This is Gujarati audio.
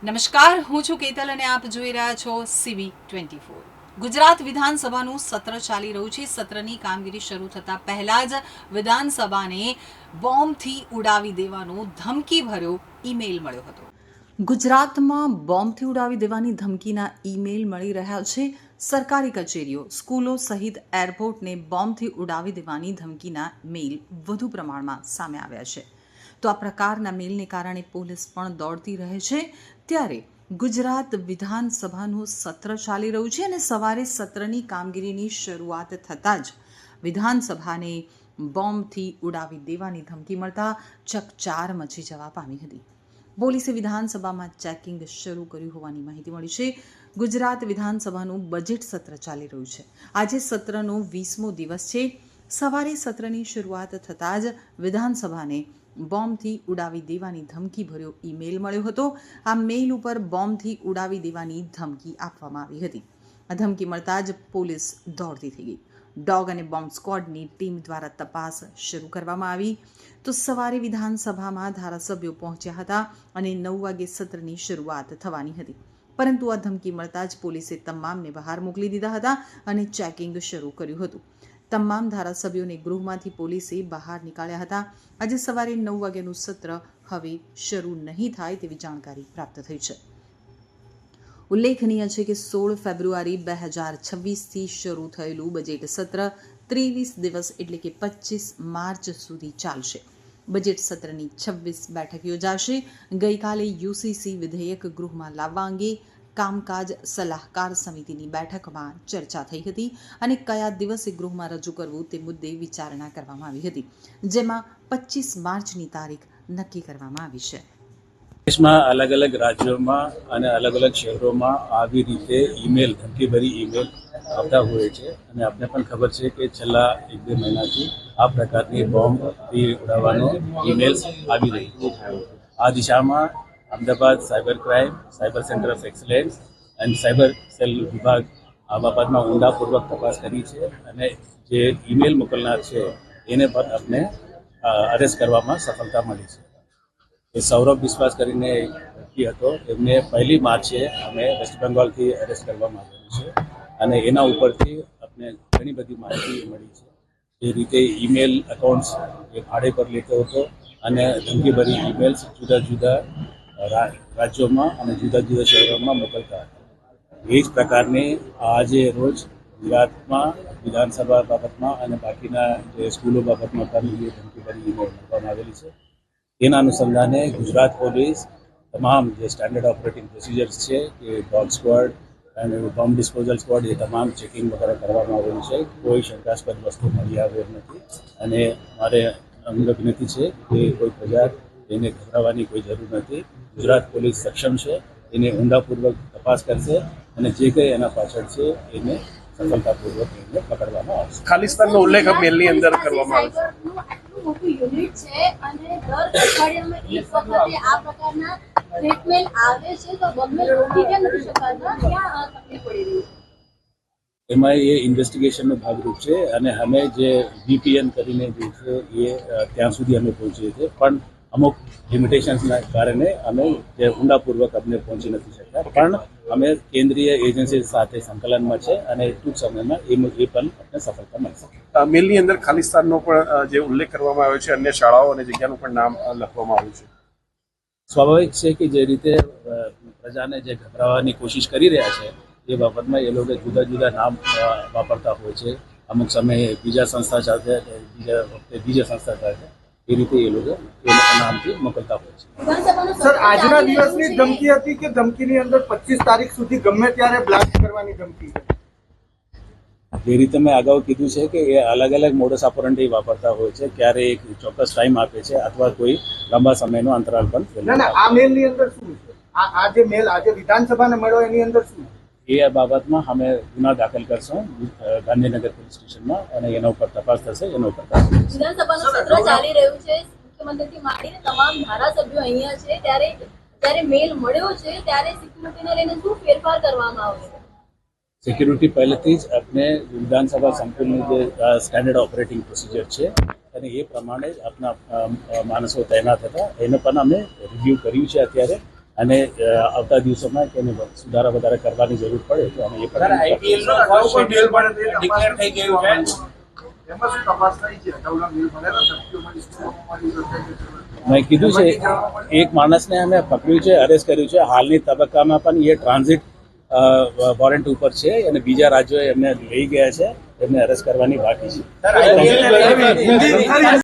નમસ્કાર, હું છું કેતલ અને આપ જોઈ રહ્યા છો CV24. ગુજરાત વિધાનસભાનું સત્ર ચાલી રહ્યું છે. સત્રની કામગીરી શરૂ થતાં પહેલા જ વિધાનસભાને બોમ્બથી ઉડાવી દેવાનો ધમકીભર્યો ઈમેલ મળ્યો હતો. ગુજરાતમાં બોમ્બથી ઉડાવી દેવાની ધમકીના ઈમેલ મળી રહ્યા છે. સરકારી કચેરીઓ, સ્કૂલો સહિત એરપોર્ટને બોમ્બથી ઉડાવી દેવાની ધમકીના મેલ વધુ પ્રમાણમાં સામે આવ્યા છે. તો આ પ્રકારના મેલને કારણે પોલીસ પણ દોડતી રહે છે. ત્યારે ગુજરાત વિધાનસભાનું સત્ર ચાલી રહ્યું છે અને સવારે સત્રની કામગીરીની શરૂઆત થતાં જ વિધાનસભાને બોમ્બથી ઉડાવી દેવાની ધમકી મળતા ચકચાર મચી જવા પામી હતી. પોલીસે વિધાનસભામાં ચેકિંગ શરૂ કર્યું હોવાની માહિતી મળી છે. ગુજરાત વિધાનસભાનું બજેટ સત્ર ચાલી રહ્યું છે. આજે સત્રનો 20મો દિવસ છે. સવારે સત્રની શરૂઆત થતાં જ વિધાનસભાને બોમ્બથી ઉડાવી દેવાની ધમકી ભર્યો ઈમેલ મળ્યો હતો. આ મેલ ઉપર બોમ્બથી ઉડાવી દેવાની ધમકી આપવામાં આવી હતી. આ ધમકી મળતા જ પોલીસ દોડતી થઈ ગઈ. ડોગ અને બોમ્બ સ્ક્વોડની ટીમ દ્વારા તપાસ શરૂ કરવામાં આવી. તો સવારે વિધાનસભામાં ધારાસભ્યો પહોંચ્યા હતા અને 9 વાગે સત્રની શરૂઆત થવાની હતી. પરંતુ આ ધમકી મળતા જ પોલીસે તમામને બહાર મોકલી દીધા હતા અને ચેકિંગ શરૂ કર્યું હતું. તમામ ધારાસભ્યોને ગૃહમાંથી પોલીસે બહાર નીકાળ્યા હતા. આજે સવારે 9 વાગ્યાનું સત્ર હવે શરૂ નહીં થાય તેવી જાણકારી પ્રાપ્ત થઈ છે. ઉલ્લેખનીય છે કે 16 ફેબ્રુઆરી 2026થી શરૂ થયેલું બજેટ સત્ર 23 દિવસ એટલે કે 25 માર્ચ સુધી ચાલશે. બજેટ સત્રની 26 બેઠક યોજાશે. ગઈકાલે યુસીસી વિધેયક ગૃહમાં લાવવા અંગે કામકાજ સલાહકાર સમિતિની બેઠકમાં ચર્ચા થઈ હતી અને કયા દિવસે ગૃહમાં રજૂ કરવું તે મુદ્દે વિચારણા કરવામાં આવી હતી, જેમાં 25 માર્ચની તારીખ નક્કી કરવામાં આવી છે. દેશમાં અલગ અલગ રાજ્યોમાં અને અલગ અલગ શહેરોમાં આવી રીતે ઈમેલ, ધમકીભરી ઈમેલ આવતા હોય છે અને આપને પણ ખબર છે કે છેલ્લા 1-2 મહિનાથી આ પ્રકારની બોમ્બથી ઉડાવવાનો ઈમેલ્સ આવી રહી છે. આ દિશામાં Ahmedabad cyber crime, cyber centre of excellence and cyber cell વિભાગ આ બાબતમાં ઊંડાપૂર્વક તપાસ કરી છે અને જે ઈમેલ મોકલનાર છે એને પણ આપણે અરેસ્ટ કરવામાં સફળતા મળી છે. એ સૌરભ વિશ્વાસ કરીને એક વ્યક્તિ હતો, એમને 1 માર્ચે અમે વેસ્ટ બેંગોલથી અરેસ્ટ કરવામાં આવેલું છે અને એના ઉપરથી આપણે ઘણી બધી માહિતી મળી છે. એ રીતે ઈમેલ એકાઉન્ટ્સ એ ભાડે પર લેતો હતો અને ધમકીભરી ઈમેલ્સ જુદા જુદા રાજ્યોમાં અને જુદા જુદા શહેરોમાં મોકલતા હતા. એ જ પ્રકારની આજે રોજ ગુજરાતમાં વિધાનસભા બાબતમાં અને બાકીના જે સ્કૂલો બાબતમાં પણ એ ધમકીભરી ઈમેલ મોકલવામાં આવેલી છે. એના અનુસંધાને ગુજરાત પોલીસ તમામ જે સ્ટાન્ડર્ડ ઓપરેટિંગ પ્રોસિજર્સ છે કે ડોગ સ્ક્વોડ અને બોમ્બ ડિસ્પોઝલ સ્ક્વોડ એ તમામ ચેકિંગ વગેરે કરવામાં આવેલું છે. કોઈ શંકાસ્પદ વસ્તુ મળી આવેલ નથી અને મારે વિનંતી છે કે કોઈ પ્રજા એને ગભરાવાની કોઈ જરૂર નથી. ગુજરાત પોલીસ સક્ષમ છે, એને ઊંડાપૂર્વક તપાસ કરશે અને જે કંઈ એના પાછળ છે એને સફળતાપૂર્વક એને પકડવામાં આવશે. ખાલિસ્તાનનો ઉલ્લેખ મેલની અંદર કરવામાં આવે છે. મોટું યુનિટ છે અને દર અઠવાડિયામાં એક વખતે આ પ્રકારના ટ્રીટમેન્ટ આવે છે, તો ગમે રોકી કેમ નથી શકાતા? ક્યાં તકલીફ પડી રહી છે? એમાં એ ઇન્વેસ્ટિગેશનનો ભાગરૂપ છે અને અમે જે VPN કરીને જે છે એ ત્યાં સુધી અમે પહોંચીએ છીએ, પણ અમુક લિમિટેશન્સના કારણે અમે જે ઊંડાપૂર્વક અમને પહોંચી નથી શકતા. પણ અમે કેન્દ્રીય એજન્સી સાથે સંકલનમાં છે અને ટૂંક સમયમાં એ પણ આપણે સફળતા મળશે. મેલની અંદર ખાલિસ્તાનનો પણ જે ઉલ્લેખ કરવામાં આવ્યો છે, અન્ય શાળાઓ અને જગ્યાનું પણ નામ લખવામાં આવ્યું છે. સ્વાભાવિક છે કે જે રીતે પ્રજાને જે ગભરાવવાની કોશિશ કરી રહ્યા છે એ બાબતમાં એ લોકો જુદા જુદા નામ વાપરતા હોય છે. અમુક સમયે બીજા સંસ્થા સાથે, બીજા વખતે બીજા સંસ્થા સાથે, એ રીતે એ લોકો નામથી મોકલતા હોય છે. સર, આજના દિવસની ધમકી હતી કે ધમકીની અંદર 25 તારીખ સુધી ગમે ત્યારે બ્લાસ્ટ કરવાની ધમકી છે? જે રીતે મેં અગાઉ કીધું છે કે એ અલગ અલગ મોડસ ઓપરન્ડી વાપરતા હોય છે. ક્યારે એક ચોક્કસ ટાઈમ આપે છે અથવા કોઈ લાંબા સમયનો અંતરાલ પણ. ના, આ મેલની અંદર શું છે? આ જે મેલ આજે વિધાનસભાને મળ્યો એની અંદર શું છે? એ બાબતમાં અમે ગુના દાખલ કરશું ગાંધીનગર પોલીસ સ્ટેશનમાં અને એના ઉપર તપાસ થશે. એના ઉપર વિધાનસભાનું સત્ર ચાલી રહ્યું છે, મુખ્યમંત્રીથી માંડીને તમામ ધારાસભ્યો અહીંયા છે, ત્યારે મેલ મળ્યો છે, ત્યારે સિક્યુરિટીને લઈને શું ફેરફાર કરવામાં આવશે? સિક્યુરિટી પહેલેથી જ આપણે વિધાનસભા સંકુલનું જે સ્ટાન્ડર્ડ ઓપરેટિંગ પ્રોસિજર છે અને એ પ્રમાણે જ આપણા માણસો તૈનાત હતા. એને પણ અમે રિવ્યૂ કર્યું છે અત્યારે અને આવતા દિવસોમાં કે એને સુધારા વધારા કરવાની જરૂર પડે તો અમે એ સર, IPL નો ફર્સ્ટ શેડ્યુલ પણ ડિક્લેર થઈ ગયું છે. એમાં શું તપાસ થઈ છે અગાઉના મેલ મળેલા ધમકીઓમાં સ્કૂલોમાં મેં કીધું છે એક માણસને અમે પકડ્યું છે, અરેસ્ટ કર્યું છે. હાલની તબક્કામાં પણ એ ટ્રાન્ઝિટ વોરંટ ઉપર છે અને બીજા રાજ્યોએ એમને લઈ ગયા છે, એમને અરેસ્ટ કરવાની બાકી છે. Sir, IPL